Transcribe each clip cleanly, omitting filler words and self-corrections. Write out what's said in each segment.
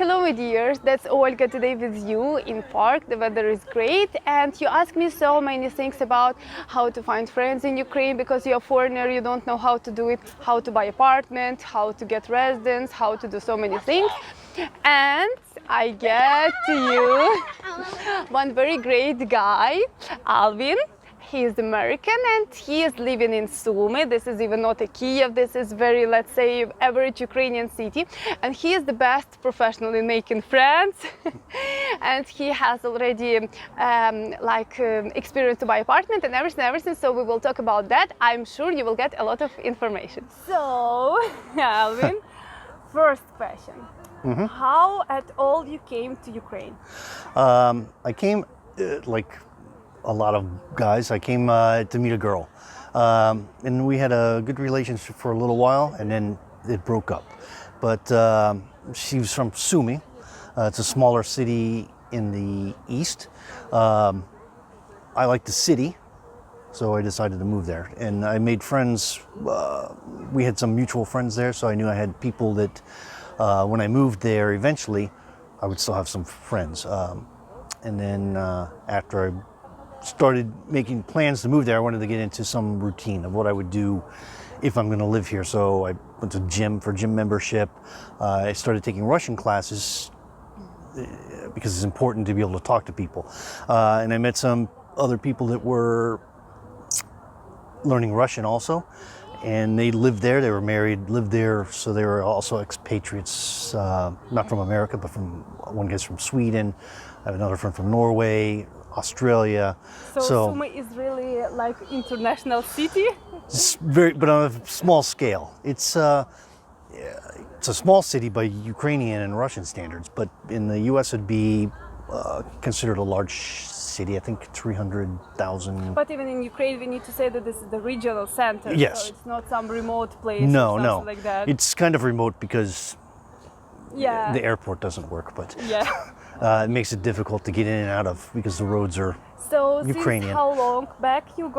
Hello my dears, that's Olga today with you in park. The weather is great and you ask me so many things about how to find friends in Ukraine because you're a foreigner, you don't know how to do it, how to buy apartment, how to get residence, how to do so many things. And I get to you one very great guy, Alvin. He is American and he is living in Sumy. This is even not a Kiev, this is very, let's say, average Ukrainian city. And he is the best professional in making friends. And he has already experience to buy apartment and everything. So we will talk about that. I'm sure you will get a lot of information. So, Alvin, first question. How at all you came to Ukraine? I came like a lot of guys. I came to meet a girl, and we had a good relationship for a little while, and then it broke up. But she was from Sumy. It's a smaller city in the east. I like the city, so I decided to move there, and I made friends. We had some mutual friends there, so I knew I had people that when I moved there eventually, I would still have some friends. And then after I started making plans to move there, I wanted to get into some routine of what I would do if I'm going to live here. So I went to gym for gym membership. I started taking Russian classes because it's important to be able to talk to people. And I met some other people that were learning Russian also. And they lived there, they were married, lived there, so they were also expatriates, not from America, but from, one guy's from Sweden, I have another friend from Norway, Australia. So Sumy is really like international city? It's very, but on a small scale. It's a small city by Ukrainian and Russian standards, but in the US it'd be considered a large city, I think 300,000. But even in Ukraine, we need to say that this is the regional center. Yes. So it's not some remote place No, or no. something like that. It's kind of remote because yeah. the airport doesn't work, but yeah. it makes it difficult to get in and out of because the roads are So Ukrainian. Since how long back you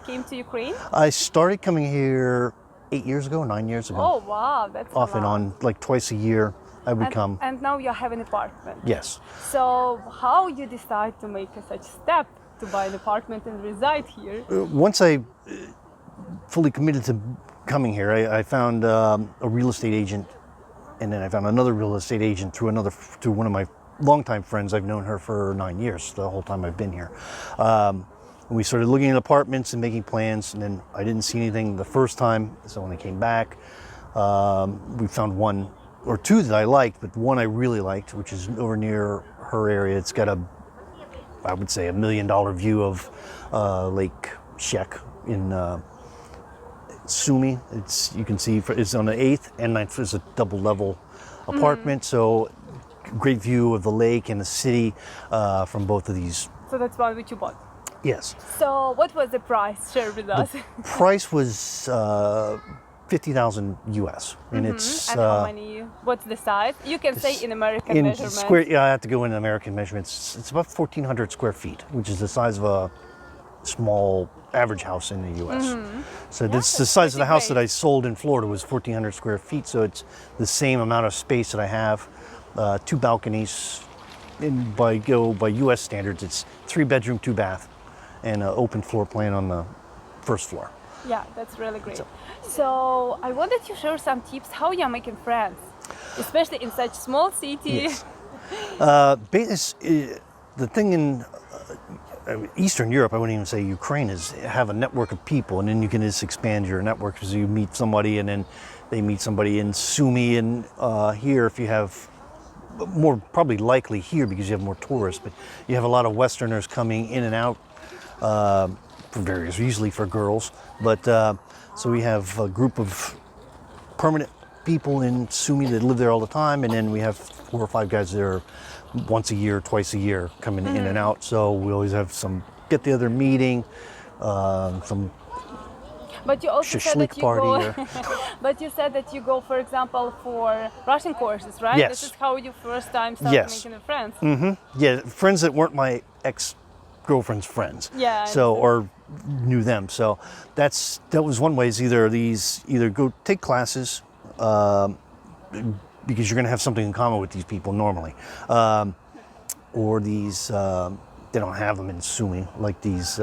came to Ukraine? I started coming here 8 years ago, 9 years ago. Oh wow, that's Off and on, like twice a year I would come. And now you have an apartment. Yes. So how you decide to make such step to buy an apartment and reside here? Once I fully committed to coming here, I found a real estate agent, and then I found another real estate agent through one of my longtime friends. I've known her for 9 years, the whole time I've been here. We started looking at apartments and making plans, and then I didn't see anything the first time, so when I came back, we found one or two that I liked, but one I really liked, which is over near her area. It's got I would say $1 million view of Lake Shek in Sumy. You can see it's on the 8th and 9th. It's a double level apartment, so great view of the lake and the city from both of these. So that's one which you bought? Yes. So what was the price? Share with us. The price was 50,000 US, and it's. And how many? What's the size? You can say in American measurements. Square. Yeah, I have to go in American measurements. It's about 1,400 square feet, which is the size of a small average house in the US. So this the size of the house that I sold in Florida was 1,400 square feet. So it's the same amount of space that I have. 2 balconies. By US standards, it's 3 bedroom, 2 bath, and an open floor plan on the first floor. Yeah, that's really great. So I wanted to share some tips how you're making friends, especially in such small city. Yes. The thing in Eastern Europe, I wouldn't even say Ukraine, is have a network of people, and then you can just expand your network because you meet somebody, and then they meet somebody in Sumy, and here if you have more, probably likely here because you have more tourists, but you have a lot of Westerners coming in and out for various, usually for girls, but so we have a group of permanent people in Sumy that live there all the time, and then we have 4 or 5 guys there once a year, twice a year, coming in and out. So we always have some get-together meeting, some But you also said that you party go. But you said that you go, for example, for Russian courses, right? Yes. This is how you first time started making friends. Yeah, friends that weren't my ex-girlfriend's friends. Yeah. So or knew them. So that was one way. Is either go take classes, because you're going to have something in common with these people normally. Or these, they don't have them in Sumy, like these,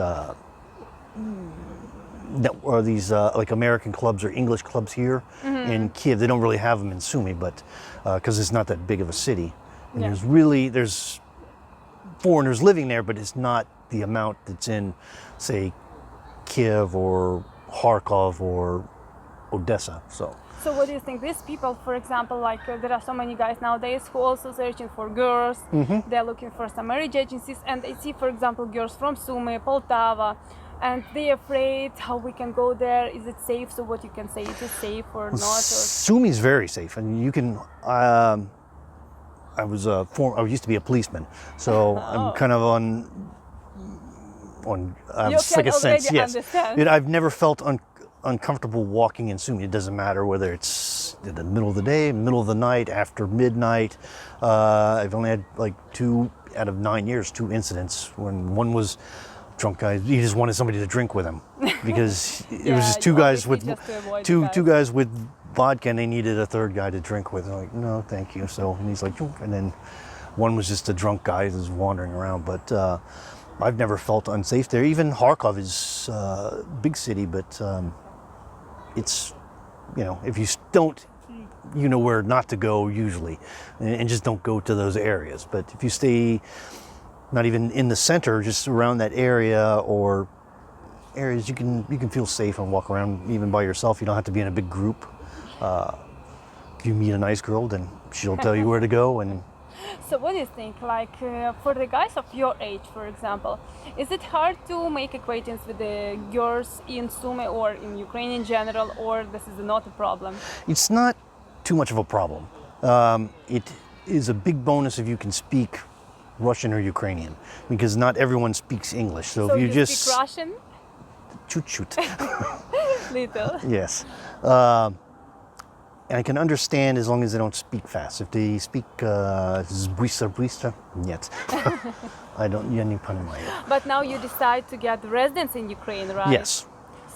or these like American clubs or English clubs here in Kiev. They don't really have them in Sumy, but because it's not that big of a city. And there's foreigners living there, but it's not the amount that's in, say, Kiev or Kharkov or Odessa. So what do you think? These people, for example, like there are so many guys nowadays who also searching for girls. They're looking for some marriage agencies, and they see, for example, girls from Sumy, Poltava, and they're afraid how we can go there. Is it safe? So what you can say, is it safe or not? Sumy is very safe, and you can. I used to be a policeman, so I'm kind of on. Like a sense, yes. I've never felt uncomfortable walking in Sumy. It doesn't matter whether it's in the middle of the day, middle of the night, after midnight. I've only had like 2 out of 9 years, 2 incidents. When one was drunk guy, he just wanted somebody to drink with him because it was just two guys with vodka, and they needed a third guy to drink with. I'm like, no, thank you. So, and he's like, and then one was just a drunk guy who's wandering around. But I've never felt unsafe there. Even Kharkov is a big city, but it's, if you don't, you know where not to go usually, and just don't go to those areas. But if you stay not even in the center, just around that area or areas, you can feel safe and walk around even by yourself. You don't have to be in a big group. If you meet a nice girl, then she'll tell you where to go. And so what do you think, like for the guys of your age, for example, is it hard to make acquaintance with the girls in Sumy or in Ukraine in general, or this is not a problem? It's not too much of a problem. It is a big bonus if you can speak Russian or Ukrainian, because not everyone speaks English. So if you just speak Russian? Chut-chut. Little. Yes. And I can understand as long as they don't speak fast. If they speak быстро, нет. I don't, я не понимаю. But now you decide to get residence in Ukraine, right? Yes.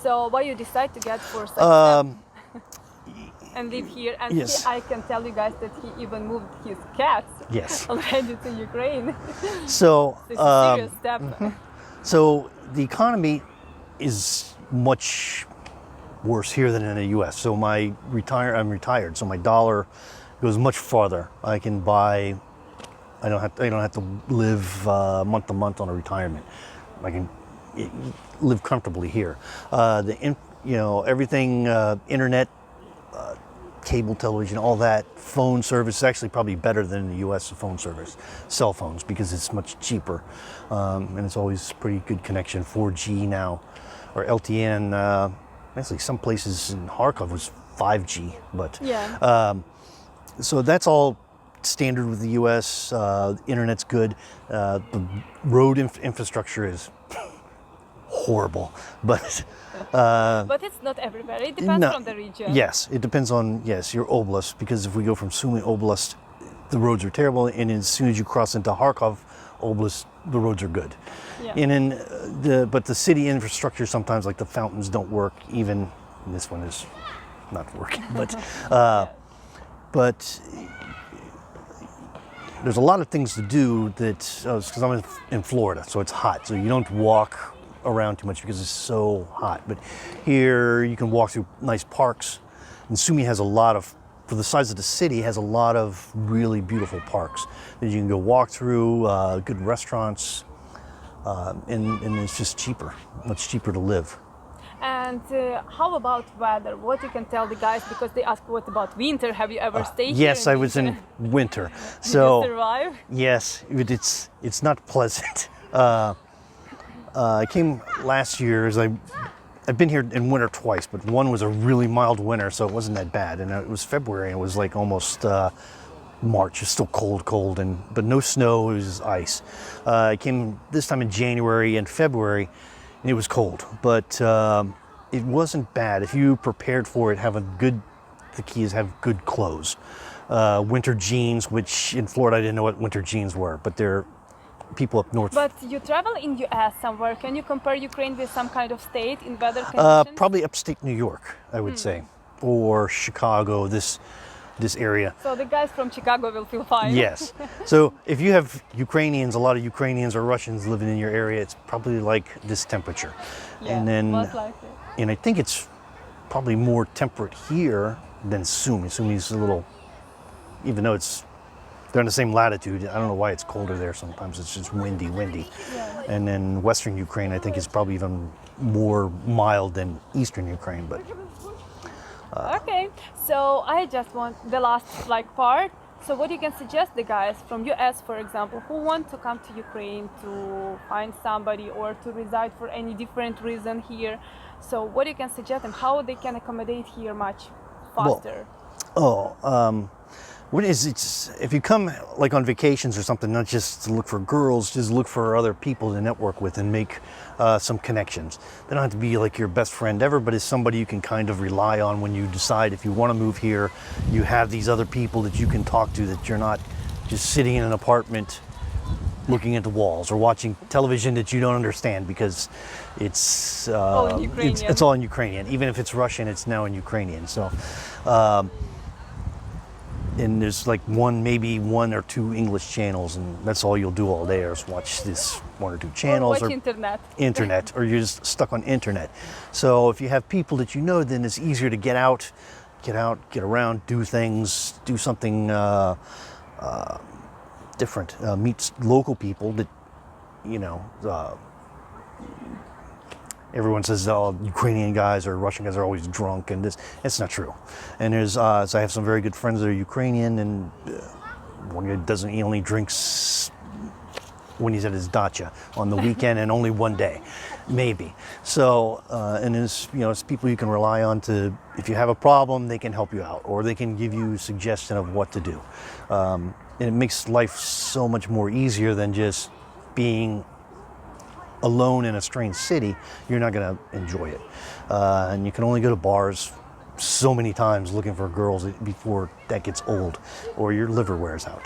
So why you decide to get for such step and live here? And yes. I can tell you guys that he even moved his cats already to Ukraine. So it's a serious step. So the economy is much worse here than in the U.S. So I'm retired, so my dollar goes much farther. I can buy. I don't have to live month to month on a retirement. I can live comfortably here. Everything, internet, cable television, all that, phone service is actually probably better than in the U.S. phone service, cell phones, because it's much cheaper, and it's always pretty good connection. 4G now, or LTN. Actually, some places in Kharkov was 5G, but so that's all standard with the U.S. Internet's good. The road infrastructure is horrible, but it's not everywhere. It depends on the region. Yes, it depends on your oblast, because if we go from Sumy Oblast, the roads are terrible, and as soon as you cross into Kharkov Oblast, the roads are good. And then but the city infrastructure sometimes, like the fountains, don't work. Even this one is not working, but there's a lot of things to do because I'm in Florida, so it's hot, so you don't walk around too much because it's so hot. But here you can walk through nice parks, and Sumy has a lot of, for the size of the city, has a lot of really beautiful parks that you can go walk through, good restaurants, and it's just cheaper, much cheaper to live. And how about weather? What you can tell the guys, because they ask what about winter? Have you ever stayed here? Yes, I was in winter. Did you survive? Yes, it's not pleasant. I came last year. I've been here in winter twice, but one was a really mild winter, so it wasn't that bad. And it was February, and it was like almost March. It's still cold, but no snow. It was ice. I came this time in January and February, and it was cold, but it wasn't bad. If you prepared for it, the key is have good clothes. Winter jeans, which in Florida I didn't know what winter jeans were, but they're people up north. But you travel in US somewhere. Can you compare Ukraine with some kind of state in weather conditions? Probably upstate New York, I would say, or Chicago. this area. So the guys from Chicago will feel fine. Yes. So if you have Ukrainians, a lot of Ukrainians or Russians living in your area, it's probably like this temperature. Yeah, And then, most likely. and I think it's probably more temperate here than Sumy. Sumy's a little, even though they're in the same latitude, I don't know why it's colder there sometimes. It's just windy. Yeah. And then Western Ukraine, I think, is probably even more mild than Eastern Ukraine, but Okay, so I just want the last part. So what you can suggest the guys from US, for example, who want to come to Ukraine to find somebody or to reside for any different reason here. So what you can suggest them, how they can accommodate here much faster. what is it's if you come like on vacations or something, not just to look for girls, just look for other people to network with and make some connections. They don't have to be like your best friend ever, but it's somebody you can kind of rely on when you decide if you want to move here. You have these other people that you can talk to, that you're not just sitting in an apartment looking at the walls or watching television that you don't understand because it's All in Ukrainian. it's all in Ukrainian. Even if it's Russian, it's now in Ukrainian. So and there's like maybe one or two English channels, and that's all you'll do all day is watch this one or two channels or watch internet, or you're just stuck on internet. So if you have people that you know, then it's easier to get out, get around, do things, do something different, meet local people that, you know, everyone says, oh, Ukrainian guys or Russian guys are always drunk, and it's not true. And so I have some very good friends that are Ukrainian, and one guy he only drinks when he's at his dacha on the weekend and only one day, maybe. So, and it's people you can rely on to, if you have a problem, they can help you out, or they can give you a suggestion of what to do. And it makes life so much more easier than just being alone in a strange city. You're not going to enjoy it. And you can only go to bars so many times looking for girls before that gets old or your liver wears out.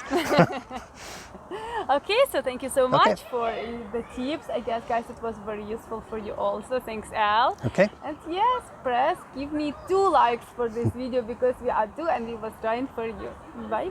Okay, so thank you so much Okay. for the tips. I guess, guys, it was very useful for you also. Thanks, Al. Okay. And yes, give me 2 likes for this video because we are 2 and we was trying for you. Bye bye.